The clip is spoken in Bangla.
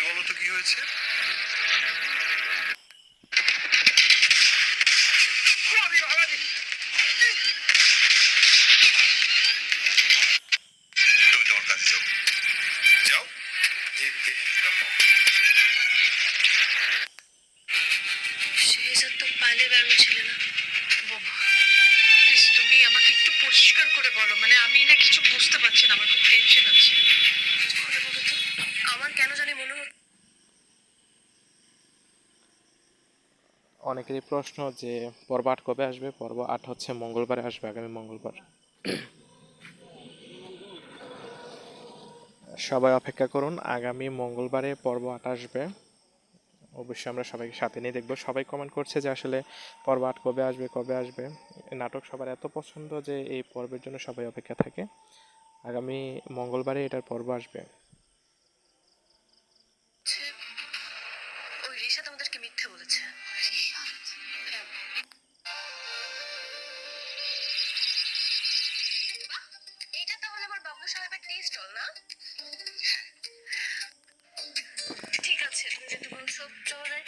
বলো তো কি হয়েছে? তুমি তোমার কাজে যাও, যাও। শেহজাদ তো পালিয়ে বেড়ানো ছিল না। বোমা, প্লিজ তুমি আমাকে একটু পরিষ্কার করে বলো, মানে আমি না কিছু বুঝতে পারছি না, আমার খুব টেনশন হচ্ছে। একটু খুলে বলো তো। আমার কেন জানি মনে হচ্ছে অনেকেরই প্রশ্ন যে পর্ব ৮ কবে আসবে। পর্ব ৮ হচ্ছে মঙ্গলবারে আসবে, আগামী মঙ্গলবার। সবাই অপেক্ষা করুন, আগামী মঙ্গলবারে পর্ব ৮ আসবে। অবশ্যই আমরা সবাইকে সাথে নিয়ে দেখবো। সবাই কমেন্ট করছে যে আসলে পর্ব ৮ কবে আসবে, কবে আসবে। নাটক সবার এত পছন্দ যে এই পর্বের জন্য সবাই অপেক্ষা থাকে। আগামী মঙ্গলবারে এটার পর্ব আসবে। ওই রিশাদ আমাদেরকে মিথ্যে বলেছে। হ্যাঁ। এটা তাহলে আমার বাবলু সাহেবের টি স্টল না? ঠিক আছে, তুমি যদি বলছো চলো যাই।